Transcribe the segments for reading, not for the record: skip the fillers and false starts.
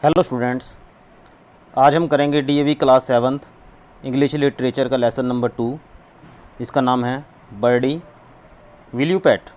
Hello students, आज हम करेंगे DAV class 7th English literature का लेसन नंबर 2। इसका नाम है बर्डी विल यू पैट।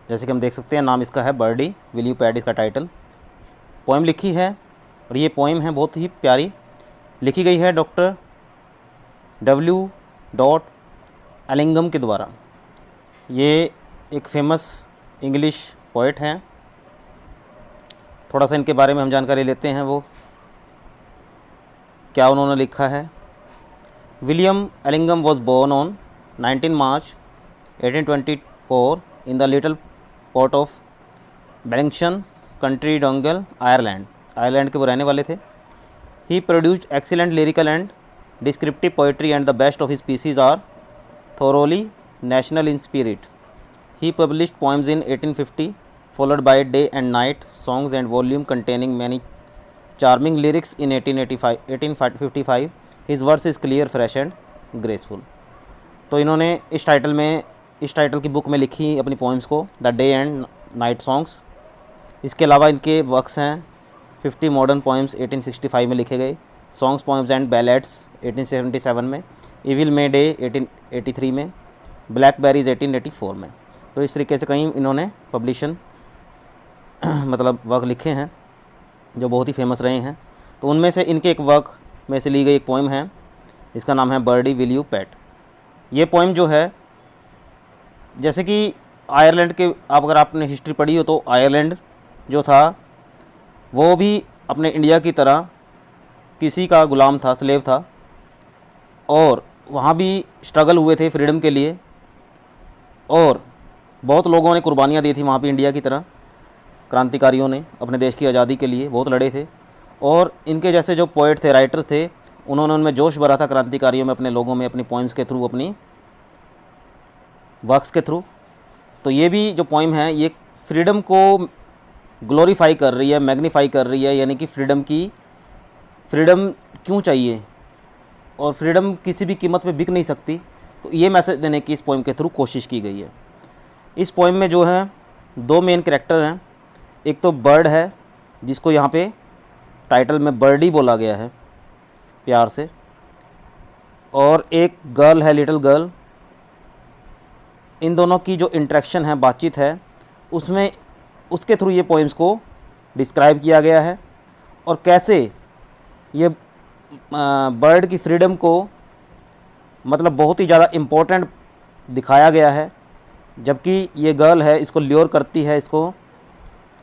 जैसे कि हम देख सकते हैं नाम इसका है बर्डी विल यू पैट, इसका टाइटल। पोइम लिखी है और ये पोइम है बहुत ही प्यारी, लिखी गई है डॉक्टर W.एलिंगम के द्वारा। ये एक फेमस इंग्लिश पोइट हैं। थोड़ा सा इनके बारे में हम जानकारी लेते हैं, वो क्या उन्होंने लिखा है। William Allingham was born on 19 March 1824 in the little port of Ballyshannon, county Donegal, Ireland के वो रहने वाले थे। He produced excellent lyrical and descriptive poetry and the best of his pieces are thoroughly national in spirit. He published poems in 1850, followed by Day and Night songs and volume containing many charming lyrics in 1855. His verse is clear, fresh and graceful. तो इन्होंने इस title की book में लिखी अपनी poems को, the day and night songs. इसके अलावा इनके वर्क्स हैं 50 मॉडर्न पोइम्स 1865 में लिखे गए, सॉन्ग्स पोइम्स एंड बैलेड्स 1877 में, इविल मे डे 1883 में, ब्लैकबेरीज 1884 में। तो इस तरीके से कई इन्होंने पब्लिशन मतलब वर्क लिखे हैं जो बहुत ही फेमस रहे हैं। तो उनमें से इनके एक वर्क में से ली गई एक पोइम है, इसका नाम है बर्डी विल यू पैट। ये पोइम जो है, जैसे कि आयरलैंड के, अगर आपने हिस्ट्री पढ़ी हो तो आयरलैंड जो था वो भी अपने इंडिया की तरह किसी का गुलाम था, स्लेव था, और वहाँ भी स्ट्रगल हुए थे फ्रीडम के लिए, और बहुत लोगों ने कुर्बानियाँ दी थी वहाँ पे इंडिया की तरह। क्रांतिकारियों ने अपने देश की आज़ादी के लिए बहुत लड़े थे, और इनके जैसे जो पोइट थे, राइटर्स थे, उन्होंने उनमें जोश भरा था क्रांतिकारियों में, अपने लोगों में, अपनी पोइम्स के थ्रू, अपनी वर्क्स के थ्रू। तो ये भी जो पोइम है ये फ्रीडम को ग्लोरीफाई कर रही है, मैग्नीफाई कर रही है, यानी कि फ्रीडम क्यों चाहिए और फ्रीडम किसी भी कीमत पे बिक नहीं सकती। तो ये मैसेज देने की इस पोइम के थ्रू कोशिश की गई है। इस पोइम में जो है दो मेन कैरेक्टर हैं। एक तो बर्ड है, जिसको यहाँ पे टाइटल में बर्डी बोला गया है प्यार से, और एक गर्ल है, लिटिल गर्ल। इन दोनों की जो इंटरेक्शन है, बातचीत है, उसके थ्रू ये पोइम्स को डिस्क्राइब किया गया है, और कैसे ये बर्ड की फ्रीडम को मतलब बहुत ही ज़्यादा इम्पोर्टेंट दिखाया गया है। जबकि ये गर्ल है, इसको ल्योर करती है, इसको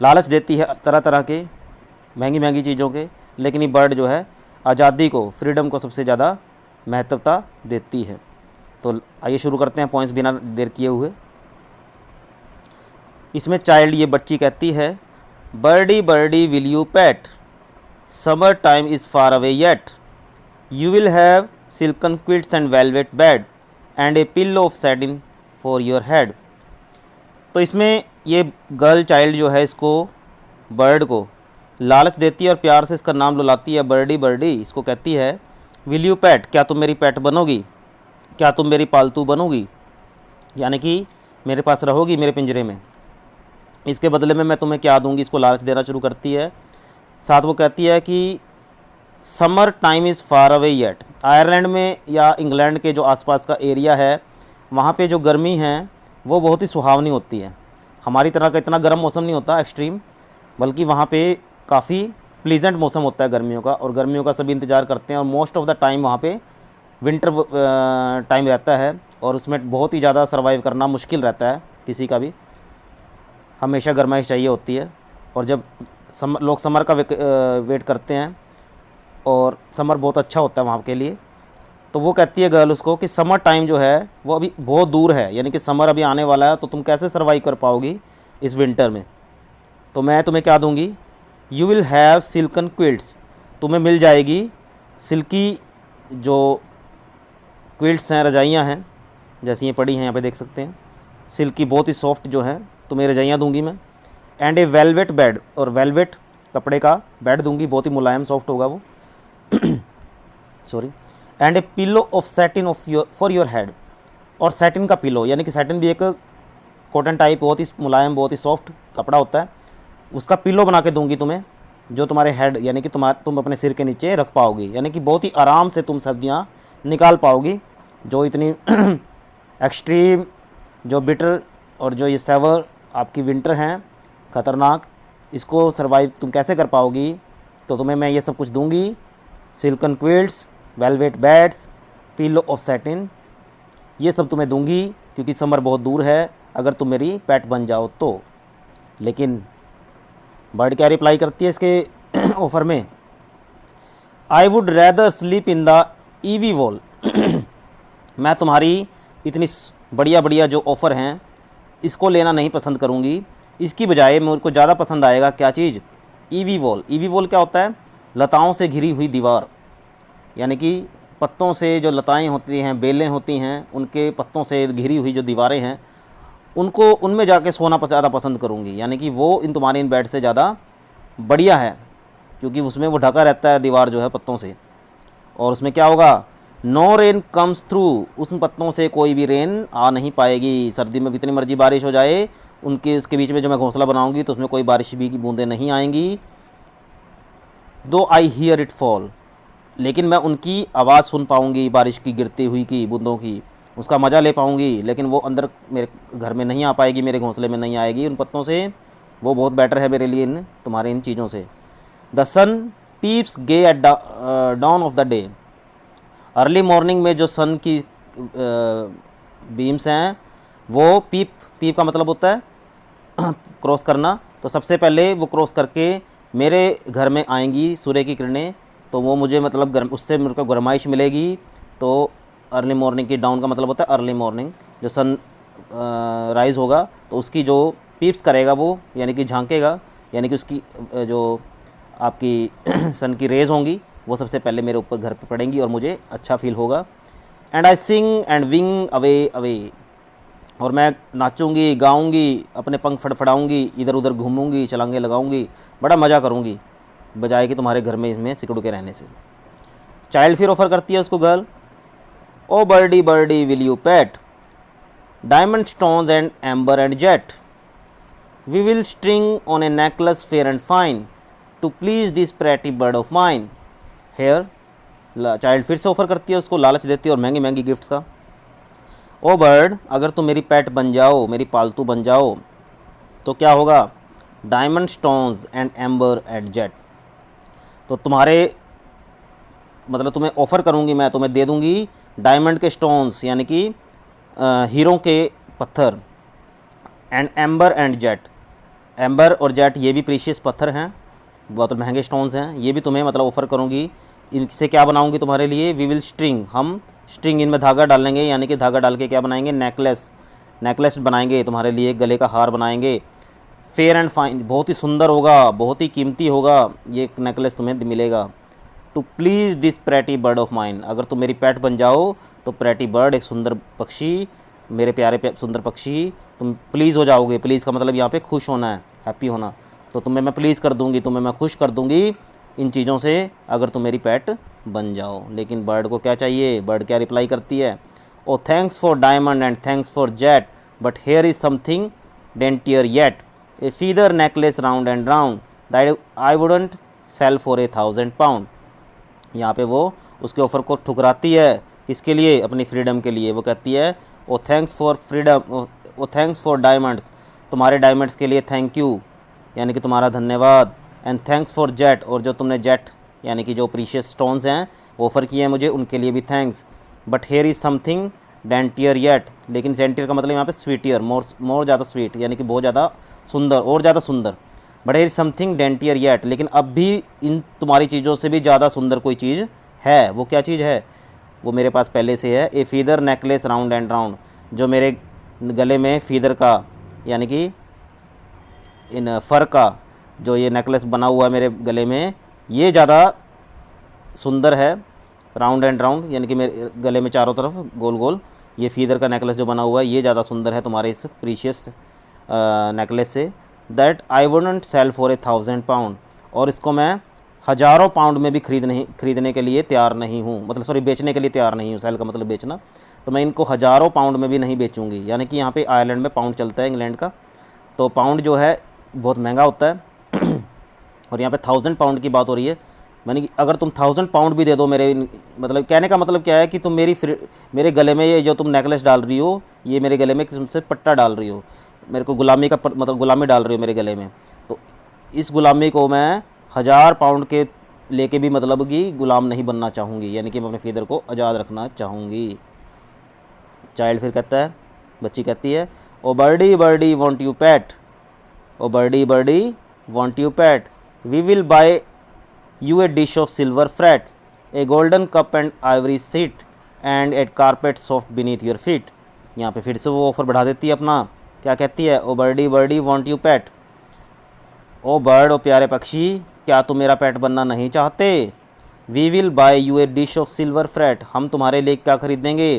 लालच देती है तरह तरह के महंगी महंगी चीज़ों के, लेकिन ये बर्ड जो है आज़ादी को, फ्रीडम को सबसे ज़्यादा महत्वता देती है। तो आइए शुरू करते हैं पॉइंट्स बिना देर किए हुए। इसमें चाइल्ड, ये बच्ची कहती है, birdie birdie will you pet, summer time is far away yet, you will have silken quilts and velvet bed and a pillow of satin for your head। तो इसमें ये गर्ल चाइल्ड जो है इसको, बर्ड को लालच देती है और प्यार से इसका नाम बुलाती है, बर्डी बर्डी। इसको कहती है, विल यू पैट, क्या तुम मेरी पैट बनोगी, क्या तुम मेरी पालतू बनोगी, यानी कि मेरे पास रहोगी, मेरे पिंजरे में, इसके बदले में मैं तुम्हें क्या दूंगी। इसको लालच देना शुरू करती है। साथ वो कहती है कि summer time is far away yet. Ireland में या इंग्लैंड के जो आसपास का एरिया है, वहाँ पे जो गर्मी है वो बहुत ही सुहावनी होती है। हमारी तरह का इतना गर्म मौसम नहीं होता एक्सट्रीम, बल्कि वहाँ पे काफ़ी प्लीजेंट मौसम होता है गर्मियों का, और गर्मियों का सभी इंतज़ार करते हैं। और मोस्ट ऑफ द टाइम वहाँ पे विंटर टाइम रहता है, और उसमें बहुत ही ज़्यादा सर्वाइव करना मुश्किल रहता है किसी का भी। हमेशा गर्माइश चाहिए होती है, और जब लोग समर का वेट करते हैं, और समर बहुत अच्छा होता है वहाँ के लिए। तो वो कहती है गर्ल उसको कि समर टाइम जो है वो अभी बहुत दूर है, यानी कि समर अभी आने वाला है, तो तुम कैसे सर्वाइव कर पाओगी इस विंटर में। तो मैं तुम्हें क्या दूंगी, you will have silken quilts, तुम्हें मिल जाएगी सिल्की जो क्विल्ट्स हैं, रजाइयाँ हैं, जैसी ये पड़ी हैं यहाँ पे देख सकते हैं, सिल्की बहुत ही सॉफ्ट जो हैं, तुम्हें रजाइयाँ दूंगी मैं। एंड ए वेलवेट बेड, और वेलवेट कपड़े का बेड दूंगी, बहुत ही मुलायम सॉफ्ट होगा वो sorry. And A pillow of satin for your head, और सैटिन का पिलो, यानी कि सैटिन भी एक कॉटन टाइप बहुत ही मुलायम, बहुत ही सॉफ्ट कपड़ा होता है, उसका पिलो बना के दूंगी तुम्हें जो तुम्हारे हेड यानी कि तुम अपने सिर के नीचे रख पाओगी, यानी कि बहुत ही आराम से तुम सर्दियाँ निकाल पाओगी। जो इतनी एक्सट्रीम, जो बिटर और जो ये सेवर आपकी विंटर हैं ख़तरनाक, इसको सर्वाइव तुम कैसे कर पाओगी। तो तुम्हें मैं ये सब कुछ दूंगी, silken quilts, velvet beds, pillow of satin, ये सब तुम्हें दूंगी क्योंकि समर बहुत दूर है, अगर तुम मेरी पेट बन जाओ तो। लेकिन बर्ड क्या रिप्लाई करती है इसके ऑफ़र में, I would rather sleep in the EV wall. मैं तुम्हारी इतनी बढ़िया बढ़िया जो ऑफ़र हैं इसको लेना नहीं पसंद करूँगी, इसकी बजाय मेरे को ज़्यादा पसंद आएगा क्या चीज़, ईवी वॉल। ईवी वॉल क्या होता है, लताओं से घिरी हुई दीवार, यानी कि पत्तों से जो लताएं होती हैं, बेलें होती हैं, उनके पत्तों से घिरी हुई जो दीवारें हैं, उनको उनमें जाके सोना ज़्यादा पसंद करूँगी। यानी कि वो इन तुम्हारे इन बेड से ज़्यादा बढ़िया है क्योंकि उसमें वो ढका रहता है दीवार जो है पत्तों से। और उसमें क्या होगा, नो रेन कम्स थ्रू, उन पत्तों से कोई भी रेन आ नहीं पाएगी। सर्दी में जितनी मर्जी बारिश हो जाए, उसके बीच में जो मैं घोंसला बनाऊंगी तो उसमें कोई बारिश भी की बूंदें नहीं आएंगी। दो आई हियर इट फॉल, लेकिन मैं उनकी आवाज़ सुन पाऊंगी, बारिश की गिरती हुई की बूंदों की, उसका मज़ा ले पाऊंगी, लेकिन वो अंदर मेरे घर में नहीं आ पाएगी, मेरे घोंसले में नहीं आएगी उन पत्तों से। वो बहुत बेटर है मेरे लिए इन तुम्हारे इन चीज़ों से। The sun peeps gay at dawn of the day, early morning में जो सन की बीम्स हैं वो पीप, पीप का मतलब होता है क्रॉस करना, तो सबसे पहले वो क्रॉस करके मेरे घर में आएंगी सूर्य की किरणें, तो वो मुझे मतलब गर्म, उससे मेरे को गर्माइश मिलेगी। तो अर्ली मॉर्निंग की, डाउन का मतलब होता है अर्ली मॉर्निंग, जो सन राइज़ होगा तो उसकी जो पीप्स करेगा वो, यानी कि झांकेगा, यानी कि उसकी जो आपकी सन की रेज़ होंगी वो सबसे पहले मेरे ऊपर घर पे पड़ेंगी और मुझे अच्छा फील होगा। And I sing and wing away away, और मैं नाचूंगी, गाऊंगी, अपने पंख फड़फड़ाऊंगी, इधर उधर घूमूंगी, छलांगे लगाऊंगी, बड़ा मज़ा करूंगी बजाय कि तुम्हारे घर में इसमें सिकुड़ के रहने से। चाइल्ड फिर ऑफर करती है उसको girl, oh birdie birdie will you pet, diamond stones and amber and jet, we will string on a necklace fair and fine to please this pretty bird of mine. Here child फिर से offer करती है उसको, लालच देती है और महंगी महंगी गिफ्ट्स का। ओ बर्ड, अगर तुम मेरी पेट बन जाओ, मेरी पालतू बन जाओ तो क्या होगा, diamond stones and amber and jet, तो तुम्हारे मतलब तुम्हें ऑफ़र करूँगी, मैं तुम्हें दे दूँगी डायमंड के स्टोन्स यानी कि हीरों के पत्थर, and amber and jet, amber और जेट ये भी प्रीशियस पत्थर हैं, बहुत महंगे स्टोन्स हैं, ये भी तुम्हें मतलब ऑफ़र करूँगी। इनसे क्या बनाऊँगी तुम्हारे लिए, वी विल स्ट्रिंग, हम स्ट्रिंग इनमें धागा डालेंगे, यानी कि धागा डाल के क्या बनाएंगे, नेकलेस, नेकलेस बनाएंगे तुम्हारे लिए, गले का हार बनाएंगे। फेयर एंड फाइन, बहुत ही सुंदर होगा, बहुत ही कीमती होगा ये नेकलेस तुम्हें मिलेगा। To please this pretty bird of mine, अगर तुम मेरी पेट बन जाओ तो प्रेटी बर्ड, एक सुंदर पक्षी, मेरे प्यारे सुंदर पक्षी, तुम प्लीज़ हो जाओगे। प्लीज़ का मतलब यहाँ पे खुश होना है, हैप्पी होना, तो तुम्हें मैं प्लीज़ कर दूँगी, तुम्हें मैं खुश कर दूँगी इन चीज़ों से अगर तुम मेरी पेट बन जाओ। लेकिन बर्ड को क्या चाहिए, बर्ड क्या रिप्लाई करती है, oh thanks for diamond and thanks for jet, but here is something daintier yet, a feather necklace round and round that I wouldn't sell for 1000 pound. यहाँ पे वो उसके ऑफ़र को ठुकराती है, किसके लिए, अपनी फ्रीडम के लिए। वो कहती है oh thanks for freedom, O thanks for diamonds, तुम्हारे डायमंड्स के लिए थैंक यू, यानी कि तुम्हारा धन्यवाद, एंड थैंक्स फॉर जेट, और जो तुमने जेट यानी कि जो प्रीशियस स्टोन्स हैं ऑफ़र किए हैं मुझे, उनके लिए भी thanks. But here is something daintier yet, लेकिन डेंटियर का मतलब यहाँ पे स्वीटियर, मोर ज़्यादा स्वीट, यानी कि बहुत ज़्यादा सुंदर, और ज़्यादा सुंदर। But here is something daintier yet, लेकिन अब भी इन तुम्हारी चीज़ों से भी ज़्यादा सुंदर कोई चीज़ है। वो क्या चीज़ है, वो मेरे पास पहले से है, a feather necklace round and round, जो मेरे गले में फीदर का यानी कि इन फर का जो ये नेकलेस बना हुआ है मेरे गले में, ये ज़्यादा सुंदर है। राउंड एंड राउंड यानी कि मेरे गले में चारों तरफ गोल गोल ये फीदर का नेकलेस जो बना हुआ है, ये ज़्यादा सुंदर है तुम्हारे इस प्रीशियस नेकलेस से। That I wouldn't sell for 1000 pound, और इसको मैं हज़ारों पाउंड में भी खरीदने के लिए तैयार नहीं हूँ, मतलब सॉरी बेचने के लिए तैयार नहीं हूँ, सेल का मतलब बेचना, तो मैं इनको हज़ारों पाउंड में भी नहीं बेचूँगी। यानी कि यहाँ पे आयरलैंड में पाउंड चलता है, इंग्लैंड का, तो पाउंड जो है बहुत महंगा होता है और यहाँ पे 1000 पाउंड की बात हो रही है। मैंने कि अगर तुम 1000 पाउंड भी दे दो मेरे, मतलब कहने का मतलब क्या है कि तुम मेरे गले में ये जो तुम नेकलेस डाल रही हो, ये मेरे गले में किस्म से पट्टा डाल रही हो, मेरे को गुलामी का मतलब गुलामी डाल रही हो मेरे गले में, तो इस गुलामी को मैं 1000 पाउंड के लेके भी मतलब कि गुलाम नहीं बनना चाहूँगी, यानी कि मैं अपने फादर को आज़ाद रखना चाहूँगी। चाइल्ड फिर कहता है, बच्ची कहती है, oh birdie birdie won't you pet, oh birdie birdie won't you pet, we will buy you a dish of silver fret, a golden cup and ivory seat and a carpet soft beneath your feet। यहाँ पे फिर से वो offer बढ़ा देती है अपना, क्या कहती है, oh birdie birdie won't you pet, oh bird oh प्यारे पक्षी, क्या तुम मेरा पैट बनना नहीं चाहते, we will buy you a dish of silver fret, हम तुम्हारे लिए क्या खरीदेंगे,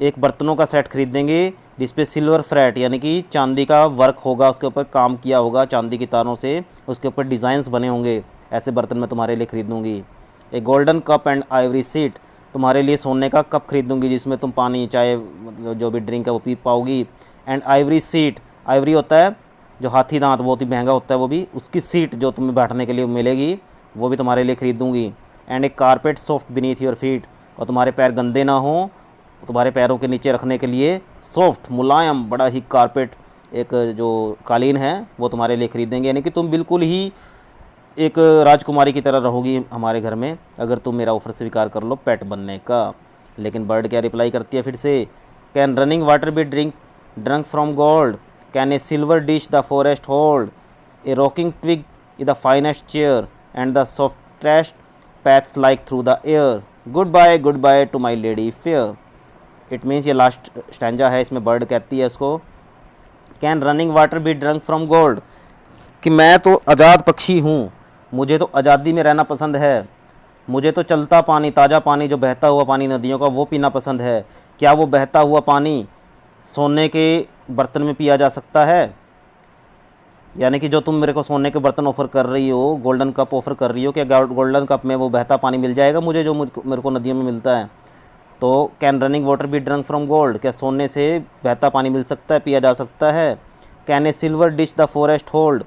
एक बर्तनों का सेट खरीदेंगे जिस पे सिल्वर फ्रेट यानी कि चांदी का वर्क होगा, उसके ऊपर काम किया होगा चांदी की तारों से, उसके ऊपर डिज़ाइंस बने होंगे, ऐसे बर्तन मैं तुम्हारे लिए खरीदूँगी। एक golden cup and Ivory seat, तुम्हारे लिए सोने का कप खरीदूँगी जिसमें तुम पानी चाय मतलब जो भी ड्रिंक है वो पी पाओगी। एंड आइवरी सीट, आइवरी होता है जो हाथी दांत, बहुत ही महंगा होता है वो भी, उसकी सीट जो तुम्हें बैठने के लिए मिलेगी वो भी तुम्हारे लिए खरीदूँगी। एंड एक carpet soft beneath your feet, और तुम्हारे पैर गंदे ना हों, तुम्हारे पैरों के नीचे रखने के लिए सॉफ्ट मुलायम बड़ा ही कारपेट, एक जो कालीन है वो तुम्हारे लिए खरीदेंगे, यानी कि तुम बिल्कुल ही एक राजकुमारी की तरह रहोगी हमारे घर में अगर तुम मेरा ऑफ़र स्वीकार कर लो पेट बनने का। लेकिन बर्ड क्या रिप्लाई करती है फिर से, can running water be drunk from gold, can a silver dish the forest hold, a rocking twig is the finest chair and the softest paths like through the air, goodbye to my lady fair. It means ये last stanza है, इसमें bird कहती है इसको, can running water be drunk from gold, कि मैं तो आज़ाद पक्षी हूँ, मुझे तो आज़ादी में रहना पसंद है, मुझे तो चलता पानी, ताज़ा पानी, जो बहता हुआ पानी नदियों का वो पीना पसंद है। क्या वो बहता हुआ पानी सोने के बर्तन में पिया जा सकता है, यानी कि जो तुम मेरे को सोने के बर्तन ऑफ़र कर रही हो, गोल्डन कप ऑफ़र कर रही हो, क्या गोल्डन कप में वो बहता पानी मिल जाएगा मुझे जो मेरे को नदियों में मिलता है। तो can running water be drunk from gold, क्या सोने से बहता पानी मिल सकता है, पिया जा सकता है। Can a silver dish the forest hold,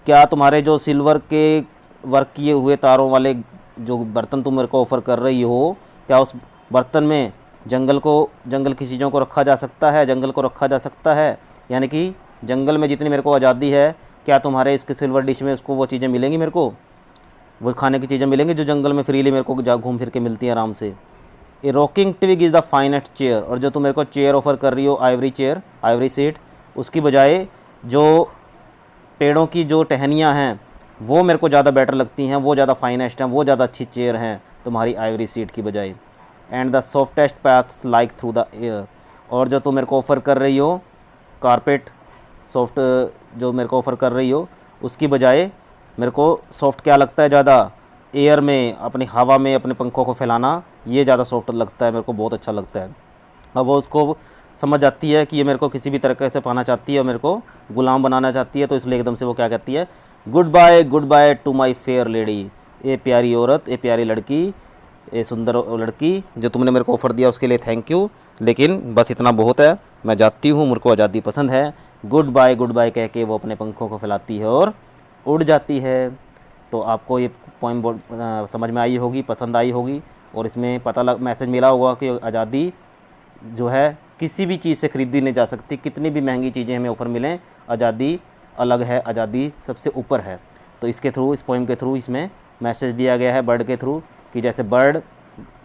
क्या तुम्हारे जो सिल्वर के वर्क किए हुए तारों वाले जो बर्तन तुम मेरे को ऑफ़र कर रही हो, क्या उस बर्तन में जंगल की चीज़ों को रखा जा सकता है, जंगल को रखा जा सकता है, यानी कि जंगल में जितनी मेरे को आज़ादी है, क्या तुम्हारे इसके सिल्वर डिश में उसको वो चीज़ें मिलेंगी, मेरे को वो खाने की चीज़ें मिलेंगी जो जंगल में फ्रीली मेरे को घूम फिर के मिलती हैं आराम से। A rocking twig is the finest chair, और जो तुम मेरे को चेयर ऑफ़र कर रही हो, आइवरी चेयर, आइवरी सीट, उसकी बजाय जो पेड़ों की जो टहनियाँ हैं वो मेरे को ज़्यादा बेटर लगती हैं, वो ज़्यादा फाइनेस्ट हैं, वो ज़्यादा अच्छी चेयर हैं तुम्हारी आइवरी सीट की बजाय। And the softest paths like through the air, और जो तुम मेरे को ऑफ़र कर रही हो कारपेट सॉफ्ट, जो मेरे को ऑफ़र कर रही हो उसकी बजाय मेरे को सॉफ्ट क्या लगता है ज़्यादा, एयर में, अपनी हवा में अपने पंखों को फैलाना, ये ज़्यादा सॉफ्ट लगता है मेरे को, बहुत अच्छा लगता है। अब वो उसको समझ जाती है कि ये मेरे को किसी भी तरीके से पाना चाहती है और मेरे को गुलाम बनाना चाहती है, तो इसलिए एकदम से वो क्या कहती है, goodbye to my fair lady, a प्यारी औरत, ए प्यारी लड़की, ए सुंदर लड़की, जो तुमने मेरे को ऑफ़र दिया उसके लिए थैंक यू, लेकिन बस इतना बहुत है, मैं जाती हूँ, मेरे को आज़ादी पसंद है। गुड बाय कह के वो अपने पंखों को फैलाती है और उड़ जाती है। तो आपको ये पोइम समझ में आई होगी, पसंद आई होगी, और इसमें मैसेज मिला होगा कि आज़ादी जो है किसी भी चीज़ से ख़रीदी नहीं जा सकती, कितनी भी महंगी चीज़ें हमें ऑफ़र मिलें, आज़ादी अलग है, आज़ादी सबसे ऊपर है। तो इसके थ्रू, इस पोइम के थ्रू इसमें मैसेज दिया गया है बर्ड के थ्रू, कि जैसे बर्ड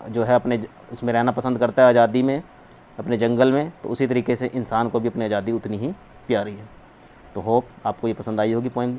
जो है अपने उसमें रहना पसंद करता है आज़ादी में, अपने जंगल में, तो उसी तरीके से इंसान को भी अपनी आज़ादी उतनी ही प्यारी है। तो होप आपको ये पसंद आई होगी पोइम।